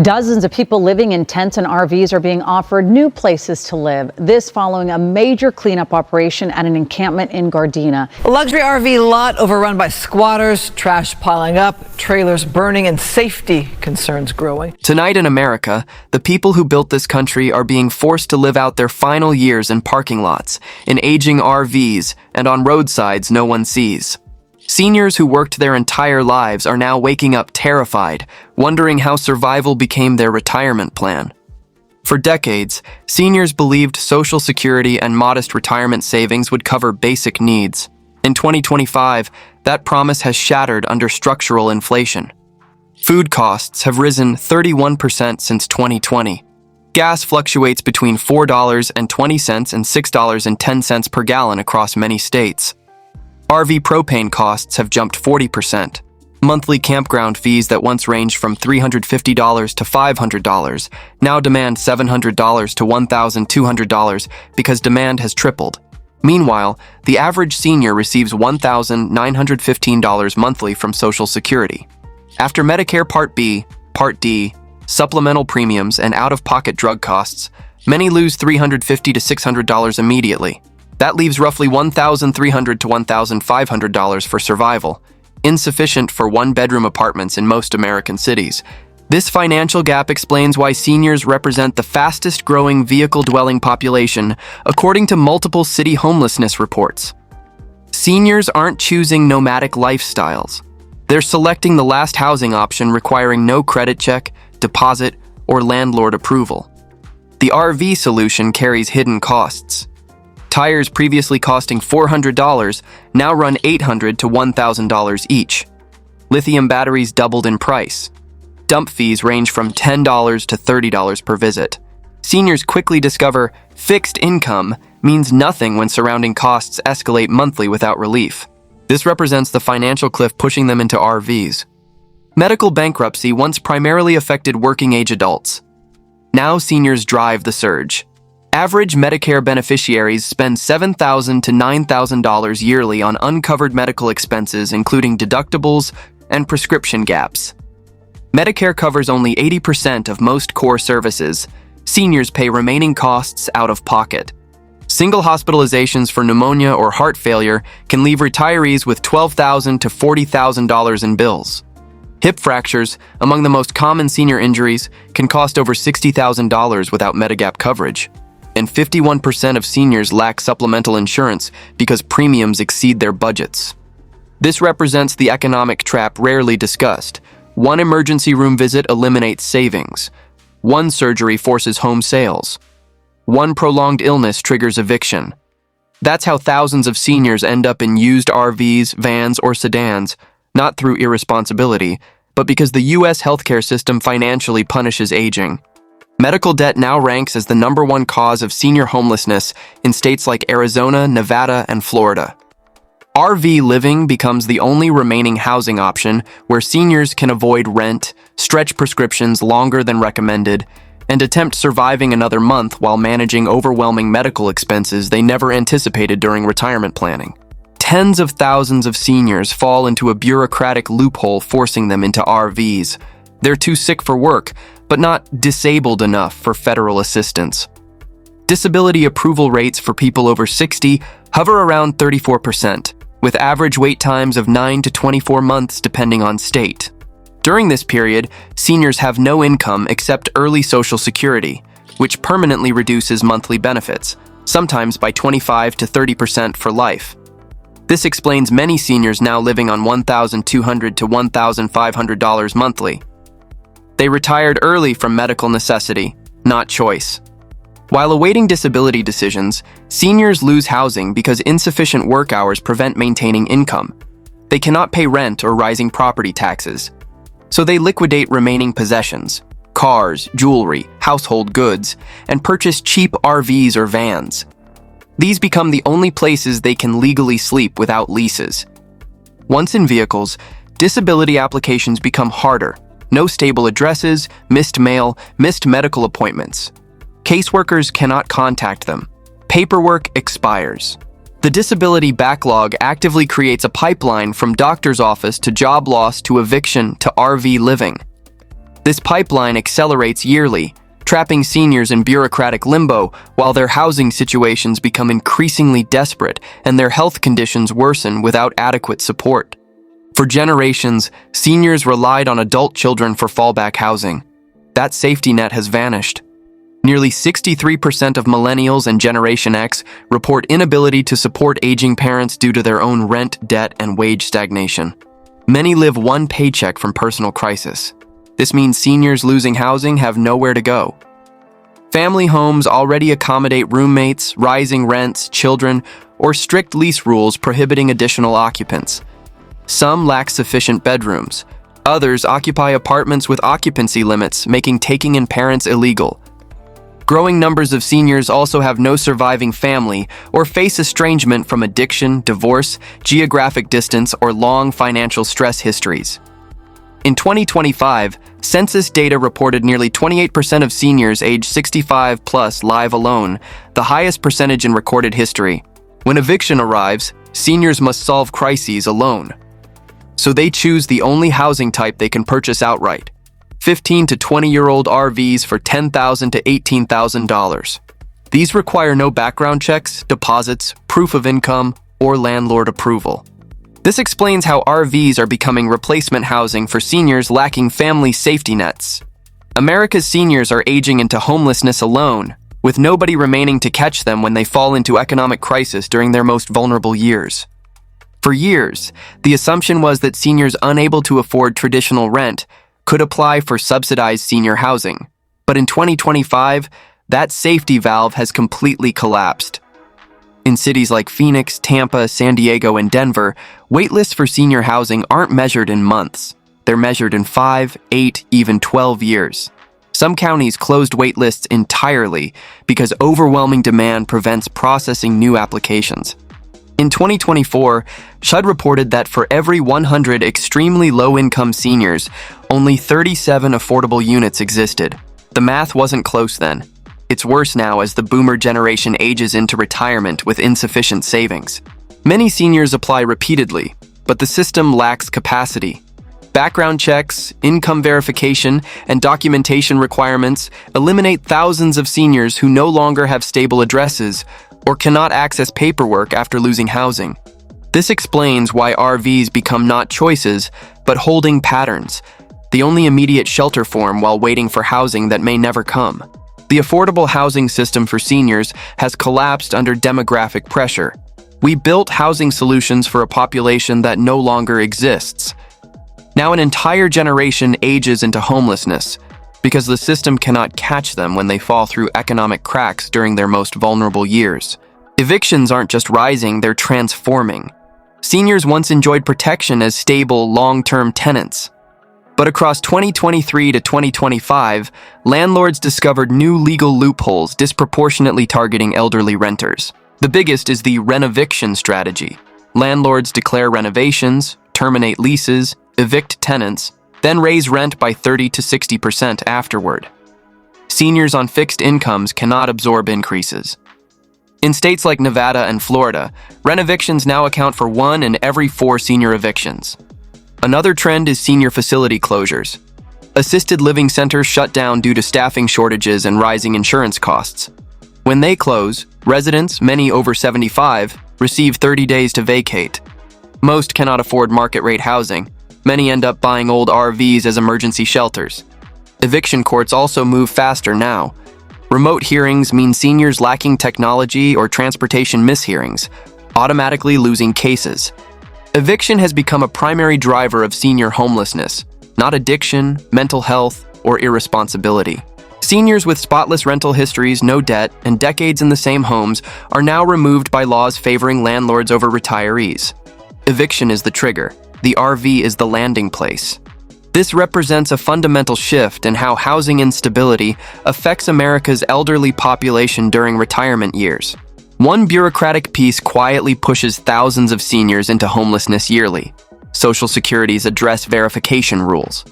Dozens of people living in tents and RVs are being offered new places to live. This following a major cleanup operation at an encampment in Gardena. A luxury RV lot overrun by squatters, trash piling up, trailers burning, and safety concerns growing. Tonight in America, the people who built this country are being forced to live out their final years in parking lots, in aging RVs, and on roadsides no one sees. Seniors who worked their entire lives are now waking up terrified, wondering how survival became their retirement plan. For decades, seniors believed Social Security and modest retirement savings would cover basic needs. In 2025, that promise has shattered under structural inflation. Food costs have risen 31% since 2020. Gas fluctuates between $4.20 and $6.10 per gallon across many states. RV propane costs have jumped 40%. Monthly campground fees that once ranged from $350 to $500 now demand $700 to $1,200 because demand has tripled. Meanwhile, the average senior receives $1,915 monthly from Social Security. After Medicare Part B, Part D, supplemental premiums, and out-of-pocket drug costs, many lose $350 to $600 immediately. That leaves roughly $1,300 to $1,500 for survival, insufficient for one-bedroom apartments in most American cities. This financial gap explains why seniors represent the fastest-growing vehicle-dwelling population, according to multiple city homelessness reports. Seniors aren't choosing nomadic lifestyles. They're selecting the last housing option requiring no credit check, deposit, or landlord approval. The RV solution carries hidden costs. Tires previously costing $400 now run $800 to $1,000 each. Lithium batteries doubled in price. Dump fees range from $10 to $30 per visit. Seniors quickly discover fixed income means nothing when surrounding costs escalate monthly without relief. This represents the financial cliff pushing them into RVs. Medical bankruptcy once primarily affected working-age adults. Now seniors drive the surge. Average Medicare beneficiaries spend $7,000 to $9,000 yearly on uncovered medical expenses, including deductibles and prescription gaps. Medicare covers only 80% of most core services. Seniors pay remaining costs out of pocket. Single hospitalizations for pneumonia or heart failure can leave retirees with $12,000 to $40,000 in bills. Hip fractures, among the most common senior injuries, can cost over $60,000 without Medigap coverage. And 51% of seniors lack supplemental insurance because premiums exceed their budgets. This represents the economic trap rarely discussed. One emergency room visit eliminates savings. One surgery forces home sales. One prolonged illness triggers eviction. That's how thousands of seniors end up in used RVs, vans, or sedans, not through irresponsibility, but because the U.S. healthcare system financially punishes aging. Medical debt now ranks as the #1 cause of senior homelessness in states like Arizona, Nevada, and Florida. RV living becomes the only remaining housing option where seniors can avoid rent, stretch prescriptions longer than recommended, and attempt surviving another month while managing overwhelming medical expenses they never anticipated during retirement planning. Tens of thousands of seniors fall into a bureaucratic loophole forcing them into RVs. They're too sick for work, but not disabled enough for federal assistance. Disability approval rates for people over 60 hover around 34%, with average wait times of 9 to 24 months depending on state. During this period, seniors have no income except early Social Security, which permanently reduces monthly benefits, sometimes by 25 to 30% for life. This explains many seniors now living on $1,200 to $1,500 monthly. They retired early from medical necessity, not choice. While awaiting disability decisions, seniors lose housing because insufficient work hours prevent maintaining income. They cannot pay rent or rising property taxes. So they liquidate remaining possessions, cars, jewelry, household goods, and purchase cheap RVs or vans. These become the only places they can legally sleep without leases. Once in vehicles, disability applications become harder. No stable addresses, missed mail, missed medical appointments. Caseworkers cannot contact them. Paperwork expires. The disability backlog actively creates a pipeline from doctor's office to job loss to eviction to RV living. This pipeline accelerates yearly, trapping seniors in bureaucratic limbo while their housing situations become increasingly desperate and their health conditions worsen without adequate support. For generations, seniors relied on adult children for fallback housing. That safety net has vanished. Nearly 63% of millennials and Generation X report inability to support aging parents due to their own rent, debt, and wage stagnation. Many live one paycheck from personal crisis. This means seniors losing housing have nowhere to go. Family homes already accommodate roommates, rising rents, children, or strict lease rules prohibiting additional occupants. Some lack sufficient bedrooms. Others occupy apartments with occupancy limits, making taking in parents illegal. Growing numbers of seniors also have no surviving family or face estrangement from addiction, divorce, geographic distance, or long financial stress histories. In 2025, census data reported nearly 28% of seniors aged 65 plus live alone, the highest percentage in recorded history. When eviction arrives, seniors must solve crises alone. So they choose the only housing type they can purchase outright: 15 to 20-year-old RVs for $10,000 to $18,000. These require no background checks, deposits, proof of income, or landlord approval. This explains how RVs are becoming replacement housing for seniors lacking family safety nets. America's seniors are aging into homelessness alone, with nobody remaining to catch them when they fall into economic crisis during their most vulnerable years. For years, the assumption was that seniors unable to afford traditional rent could apply for subsidized senior housing. But in 2025, that safety valve has completely collapsed. In cities like Phoenix, Tampa, San Diego, and Denver, waitlists for senior housing aren't measured in months. They're measured in 5, 8, even 12 years. Some counties closed waitlists entirely because overwhelming demand prevents processing new applications. In 2024, SHUD reported that for every 100 extremely low-income seniors, only 37 affordable units existed. The math wasn't close then. It's worse now as the boomer generation ages into retirement with insufficient savings. Many seniors apply repeatedly, but the system lacks capacity. Background checks, income verification, and documentation requirements eliminate thousands of seniors who no longer have stable addresses or cannot access paperwork after losing housing. This explains why RVs become not choices, but holding patterns, the only immediate shelter form while waiting for housing that may never come. The affordable housing system for seniors has collapsed under demographic pressure. We built housing solutions for a population that no longer exists. Now an entire generation ages into homelessness because the system cannot catch them when they fall through economic cracks during their most vulnerable years. Evictions aren't just rising, they're transforming. Seniors once enjoyed protection as stable, long-term tenants. But across 2023 to 2025, landlords discovered new legal loopholes disproportionately targeting elderly renters. The biggest is the renoviction strategy. Landlords declare renovations, terminate leases, evict tenants, then raise rent by 30 to 60% afterward. Seniors on fixed incomes cannot absorb increases. In states like Nevada and Florida, renovictions now account for 1 in every 4 senior evictions. Another trend is senior facility closures. Assisted living centers shut down due to staffing shortages and rising insurance costs. When they close, residents, many over 75, receive 30 days to vacate. Most cannot afford market-rate housing. Many end up buying old RVs as emergency shelters. Eviction courts also move faster now. Remote hearings mean seniors lacking technology or transportation mishearings, automatically losing cases. Eviction has become a primary driver of senior homelessness, not addiction, mental health, or irresponsibility. Seniors with spotless rental histories, no debt, and decades in the same homes are now removed by laws favoring landlords over retirees. Eviction is the trigger. The RV is the landing place. This represents a fundamental shift in how housing instability affects America's elderly population during retirement years. One bureaucratic piece quietly pushes thousands of seniors into homelessness yearly. Social Security's address verification rules.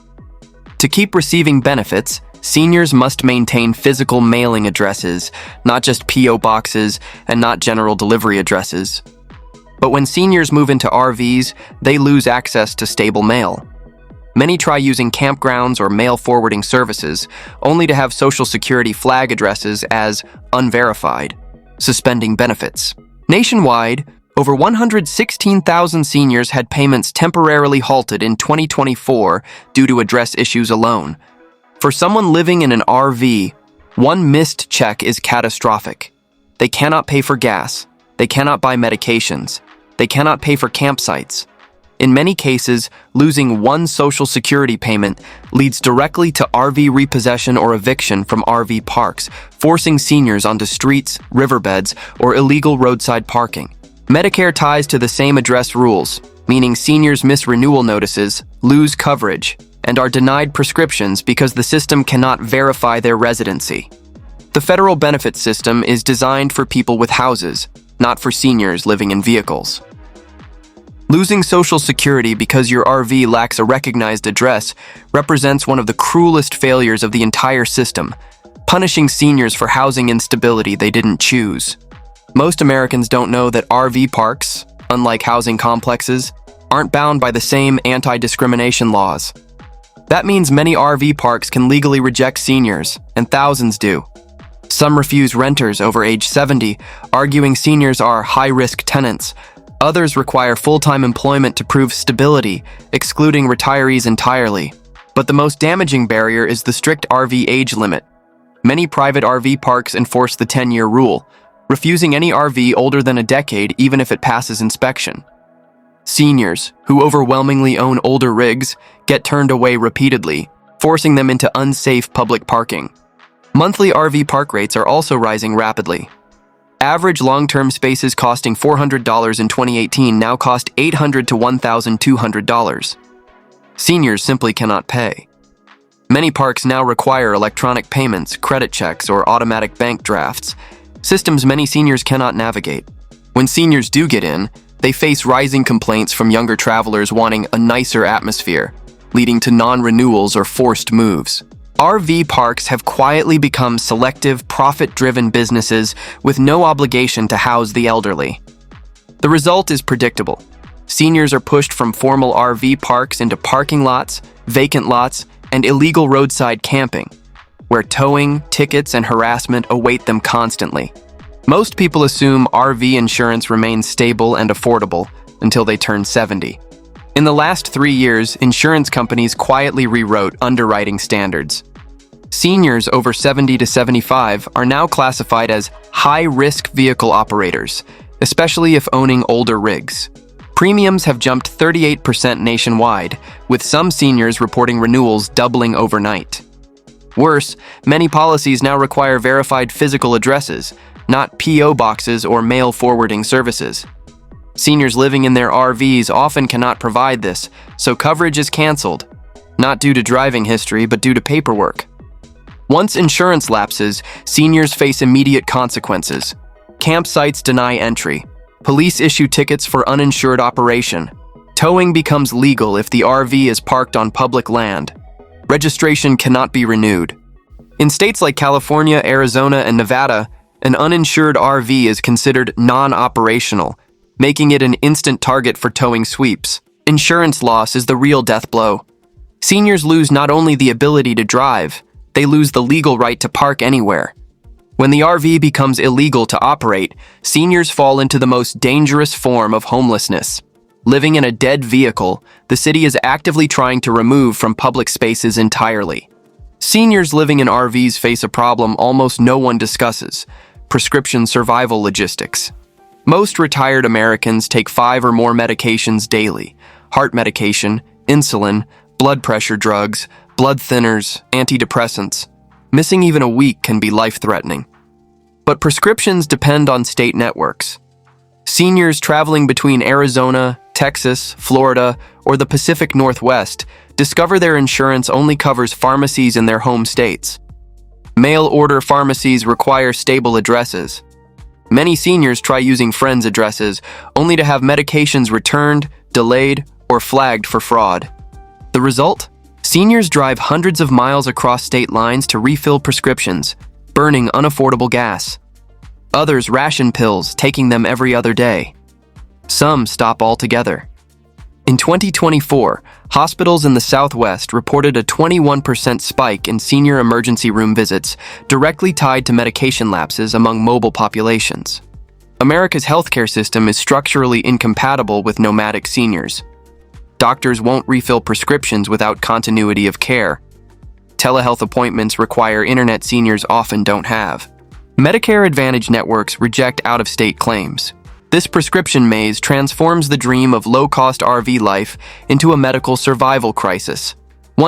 To keep receiving benefits, seniors must maintain physical mailing addresses, not just P.O. boxes and not general delivery addresses. But when seniors move into RVs, they lose access to stable mail. Many try using campgrounds or mail forwarding services, only to have Social Security flag addresses as unverified, suspending benefits. Nationwide, over 116,000 seniors had payments temporarily halted in 2024 due to address issues alone. For someone living in an RV, one missed check is catastrophic. They cannot pay for gas, they cannot buy medications, they cannot pay for campsites. In many cases, losing one Social Security payment leads directly to RV repossession or eviction from RV parks, forcing seniors onto streets, riverbeds, or illegal roadside parking. Medicare ties to the same address rules, meaning seniors miss renewal notices, lose coverage, and are denied prescriptions because the system cannot verify their residency. The federal benefits system is designed for people with houses, not for seniors living in vehicles. Losing Social Security because your RV lacks a recognized address represents one of the cruelest failures of the entire system, punishing seniors for housing instability they didn't choose. Most Americans don't know that RV parks, unlike housing complexes, aren't bound by the same anti-discrimination laws. That means many RV parks can legally reject seniors, and thousands do. Some refuse renters over age 70, arguing seniors are high-risk tenants. Others require full-time employment to prove stability, excluding retirees entirely. But the most damaging barrier is the strict RV age limit. Many private RV parks enforce the 10-year rule, refusing any RV older than a decade even if it passes inspection. Seniors, who overwhelmingly own older rigs, get turned away repeatedly, forcing them into unsafe public parking. Monthly RV park rates are also rising rapidly. Average long-term spaces costing $400 in 2018 now cost $800 to $1,200. Seniors simply cannot pay. Many parks now require electronic payments, credit checks, or automatic bank drafts, systems many seniors cannot navigate. When seniors do get in, they face rising complaints from younger travelers wanting a nicer atmosphere, leading to non-renewals or forced moves. RV parks have quietly become selective, profit-driven businesses with no obligation to house the elderly. The result is predictable. Seniors are pushed from formal RV parks into parking lots, vacant lots, and illegal roadside camping, where towing, tickets, and harassment await them constantly. Most people assume RV insurance remains stable and affordable until they turn 70. In the last 3 years, insurance companies quietly rewrote underwriting standards. Seniors over 70 to 75 are now classified as high-risk vehicle operators, especially if owning older rigs. Premiums have jumped 38% nationwide, with some seniors reporting renewals doubling overnight. Worse, many policies now require verified physical addresses, not P.O. boxes or mail forwarding services. Seniors living in their RVs often cannot provide this, so coverage is canceled, not due to driving history but due to paperwork. Once insurance lapses, seniors face immediate consequences. Campsites deny entry. Police issue tickets for uninsured operation. Towing becomes legal if the RV is parked on public land. Registration cannot be renewed. In states like California, Arizona, and Nevada, an uninsured RV is considered non-operational, making it an instant target for towing sweeps. Insurance loss is the real death blow. Seniors lose not only the ability to drive, they lose the legal right to park anywhere. When the RV becomes illegal to operate, seniors fall into the most dangerous form of homelessness. Living in a dead vehicle, the city is actively trying to remove from public spaces entirely. Seniors living in RVs face a problem almost no one discusses: prescription survival logistics. Most retired Americans take 5 or more medications daily: heart medication, insulin, blood pressure drugs, blood thinners, antidepressants. Missing even a week can be life-threatening. But prescriptions depend on state networks. Seniors traveling between Arizona, Texas, Florida, or the Pacific Northwest discover their insurance only covers pharmacies in their home states. Mail-order pharmacies require stable addresses. Many seniors try using friends' addresses, only to have medications returned, delayed, or flagged for fraud. The result? Seniors drive hundreds of miles across state lines to refill prescriptions, burning unaffordable gas. Others ration pills, taking them every other day. Some stop altogether. In 2024, hospitals in the Southwest reported a 21% spike in senior emergency room visits, directly tied to medication lapses among mobile populations. America's healthcare system is structurally incompatible with nomadic seniors. Doctors won't refill prescriptions without continuity of care. Telehealth appointments require internet seniors often don't have. Medicare Advantage networks reject out-of-state claims. This prescription maze transforms the dream of low-cost RV life into a medical survival crisis.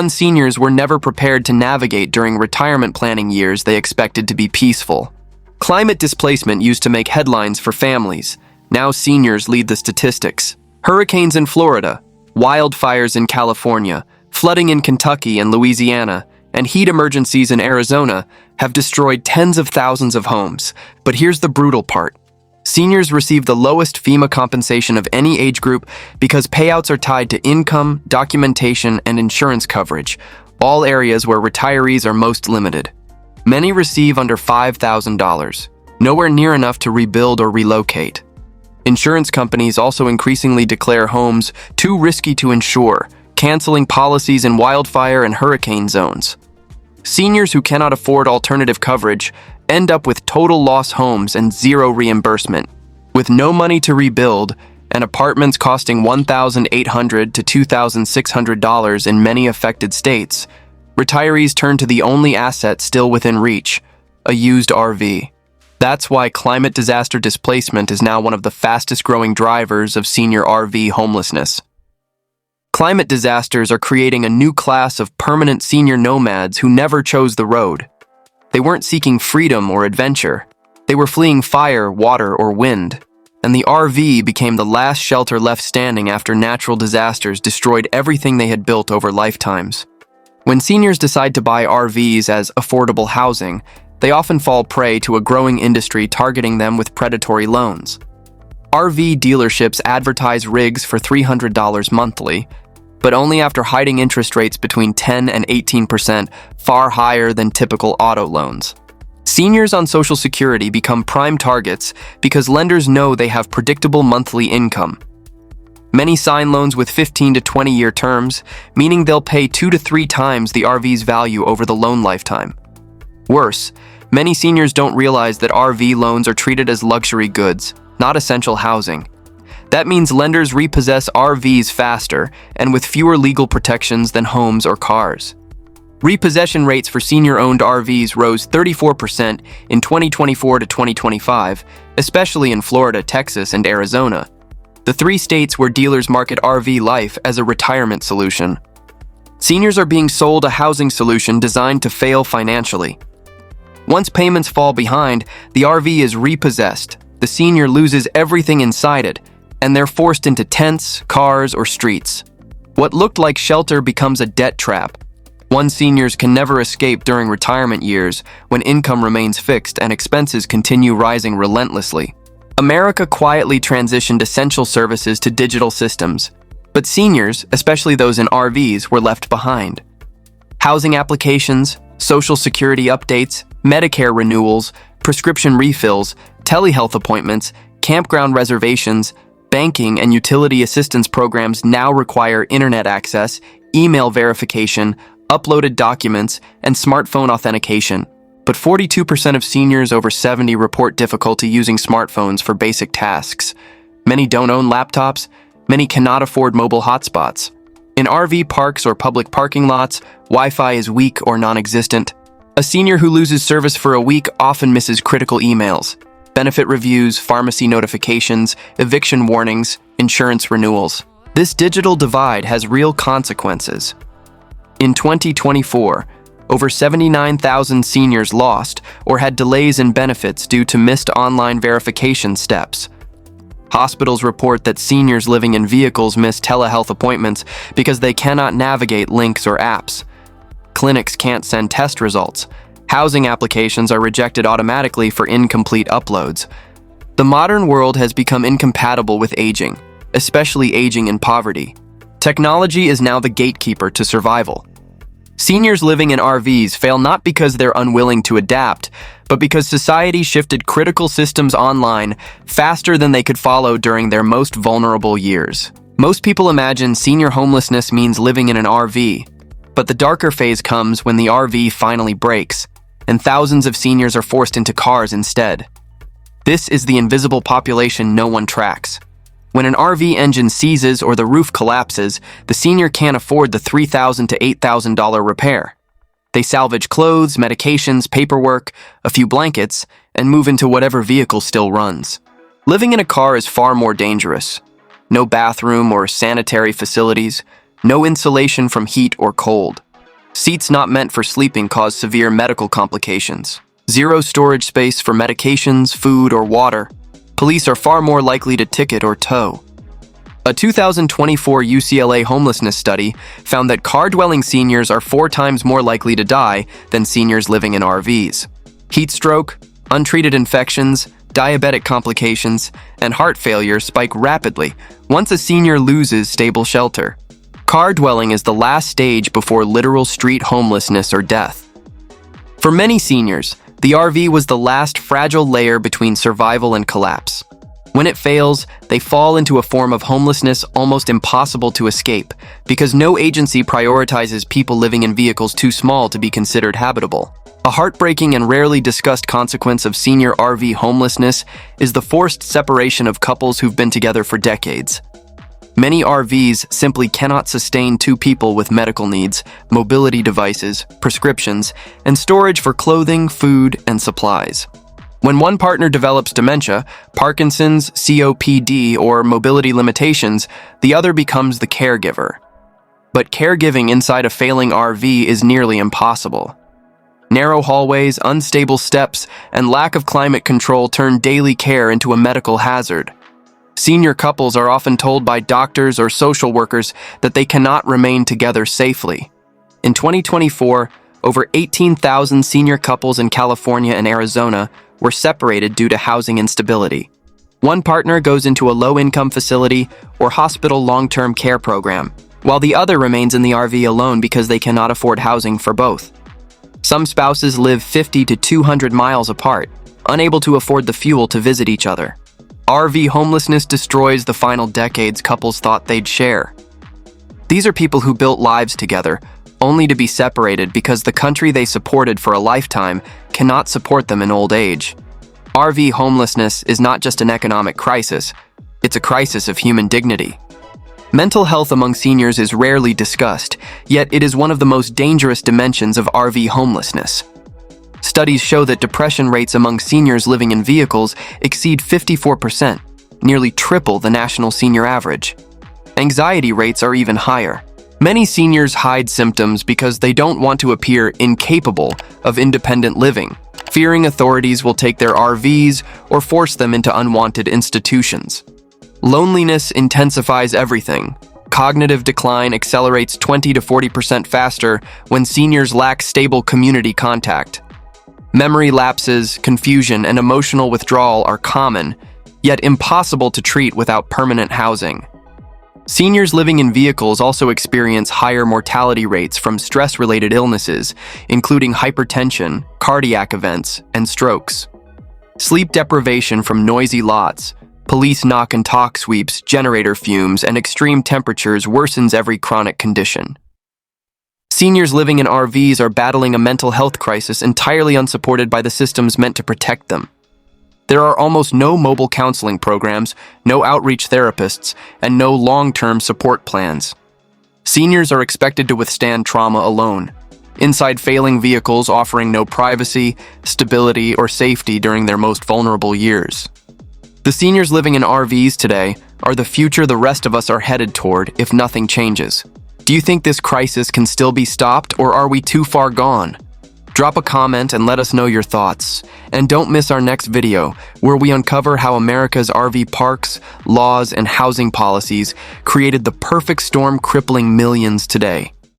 Seniors were never prepared to navigate during retirement planning years they expected to be peaceful. Climate displacement used to make headlines for families. Now seniors lead the statistics. Hurricanes in Florida, wildfires in California, flooding in Kentucky and Louisiana, and heat emergencies in Arizona have destroyed tens of thousands of homes. But here's the brutal part. Seniors receive the lowest FEMA compensation of any age group because payouts are tied to income, documentation, and insurance coverage, all areas where retirees are most limited. Many receive under $5,000, nowhere near enough to rebuild or relocate. Insurance companies also increasingly declare homes too risky to insure, canceling policies in wildfire and hurricane zones. Seniors who cannot afford alternative coverage end up with total loss homes and zero reimbursement. With no money to rebuild and apartments costing $1,800 to $2,600 in many affected states, retirees turn to the only asset still within reach, a used RV. That's why climate disaster displacement is now one of the fastest growing drivers of senior RV homelessness. Climate disasters are creating a new class of permanent senior nomads who never chose the road. They weren't seeking freedom or adventure. They were fleeing fire, water, or wind. And the RV became the last shelter left standing after natural disasters destroyed everything they had built over lifetimes. When seniors decide to buy RVs as affordable housing, they often fall prey to a growing industry targeting them with predatory loans. RV dealerships advertise rigs for $300 monthly, but only after hiding interest rates between 10 and 18%, far higher than typical auto loans. Seniors on Social Security become prime targets because lenders know they have predictable monthly income. Many sign loans with 15 to 20-year terms, meaning they'll pay 2 to 3 times the RV's value over the loan lifetime. Worse, many seniors don't realize that RV loans are treated as luxury goods, not essential housing. That means lenders repossess RVs faster and with fewer legal protections than homes or cars. Repossession rates for senior-owned RVs rose 34% in 2024 to 2025, especially in Florida, Texas, and Arizona, the 3 states where dealers market RV life as a retirement solution. Seniors are being sold a housing solution designed to fail financially. Once payments fall behind, the RV is repossessed, the senior loses everything inside it, and they're forced into tents, cars, or streets. What looked like shelter becomes a debt trap. Seniors can never escape during retirement years when income remains fixed and expenses continue rising relentlessly. America quietly transitioned essential services to digital systems, but seniors, especially those in RVs, were left behind. Housing applications, Social Security updates, Medicare renewals, prescription refills, telehealth appointments, campground reservations, banking and utility assistance programs now require internet access, email verification, uploaded documents, and smartphone authentication. But 42% of seniors over 70 report difficulty using smartphones for basic tasks. Many don't own laptops. Many cannot afford mobile hotspots. In RV parks or public parking lots, Wi-Fi is weak or non-existent. A senior who loses service for a week often misses critical emails, benefit reviews, pharmacy notifications, eviction warnings, insurance renewals. This digital divide has real consequences. In 2024, over 79,000 seniors lost or had delays in benefits due to missed online verification steps. Hospitals report that seniors living in vehicles miss telehealth appointments because they cannot navigate links or apps. Clinics can't send test results. Housing applications are rejected automatically for incomplete uploads. The modern world has become incompatible with aging, especially aging in poverty. Technology is now the gatekeeper to survival. Seniors living in RVs fail not because they're unwilling to adapt, but because society shifted critical systems online faster than they could follow during their most vulnerable years. Most people imagine senior homelessness means living in an RV, but the darker phase comes when the RV finally breaks, and thousands of seniors are forced into cars instead. This is the invisible population no one tracks. When an RV engine seizes or the roof collapses, the senior can't afford the $3,000 to $8,000 repair. They salvage clothes, medications, paperwork, a few blankets, and move into whatever vehicle still runs. Living in a car is far more dangerous. No bathroom or sanitary facilities, no insulation from heat or cold. Seats not meant for sleeping cause severe medical complications. Zero storage space for medications, food, or water. Police are far more likely to ticket or tow. A 2024 UCLA homelessness study found that car-dwelling seniors are 4 times more likely to die than seniors living in RVs. Heat stroke, untreated infections, diabetic complications, and heart failure spike rapidly once a senior loses stable shelter. Car dwelling is the last stage before literal street homelessness or death. For many seniors, the RV was the last fragile layer between survival and collapse. When it fails, they fall into a form of homelessness almost impossible to escape because no agency prioritizes people living in vehicles too small to be considered habitable. A heartbreaking and rarely discussed consequence of senior RV homelessness is the forced separation of couples who've been together for decades. Many RVs simply cannot sustain 2 people with medical needs, mobility devices, prescriptions, and storage for clothing, food, and supplies. When one partner develops dementia, Parkinson's, COPD, or mobility limitations, the other becomes the caregiver. But caregiving inside a failing RV is nearly impossible. Narrow hallways, unstable steps, and lack of climate control turn daily care into a medical hazard. Senior couples are often told by doctors or social workers that they cannot remain together safely. In 2024, over 18,000 senior couples in California and Arizona were separated due to housing instability. One partner goes into a low-income facility or hospital long-term care program, while the other remains in the RV alone because they cannot afford housing for both. Some spouses live 50 to 200 miles apart, unable to afford the fuel to visit each other. RV homelessness destroys the final decades couples thought they'd share. These are people who built lives together, only to be separated because the country they supported for a lifetime cannot support them in old age. RV homelessness is not just an economic crisis, it's a crisis of human dignity. Mental health among seniors is rarely discussed, yet it is one of the most dangerous dimensions of RV homelessness. Studies show that depression rates among seniors living in vehicles exceed 54%, nearly triple the national senior average. Anxiety rates are even higher. Many seniors hide symptoms because they don't want to appear incapable of independent living, fearing authorities will take their RVs or force them into unwanted institutions. Loneliness intensifies everything. Cognitive decline accelerates 20 to 40% faster when seniors lack stable community contact. Memory lapses, confusion, and emotional withdrawal are common, yet impossible to treat without permanent housing. Seniors living in vehicles also experience higher mortality rates from stress-related illnesses, including hypertension, cardiac events, and strokes. Sleep deprivation from noisy lots, police knock and talk sweeps, generator fumes, and extreme temperatures worsens every chronic condition. Seniors living in RVs are battling a mental health crisis entirely unsupported by the systems meant to protect them. There are almost no mobile counseling programs, no outreach therapists, and no long-term support plans. Seniors are expected to withstand trauma alone, inside failing vehicles offering no privacy, stability, or safety during their most vulnerable years. The seniors living in RVs today are the future the rest of us are headed toward if nothing changes. Do you think this crisis can still be stopped, or are we too far gone? Drop a comment and let us know your thoughts. And don't miss our next video, where we uncover how America's RV parks, laws, and housing policies created the perfect storm crippling millions today.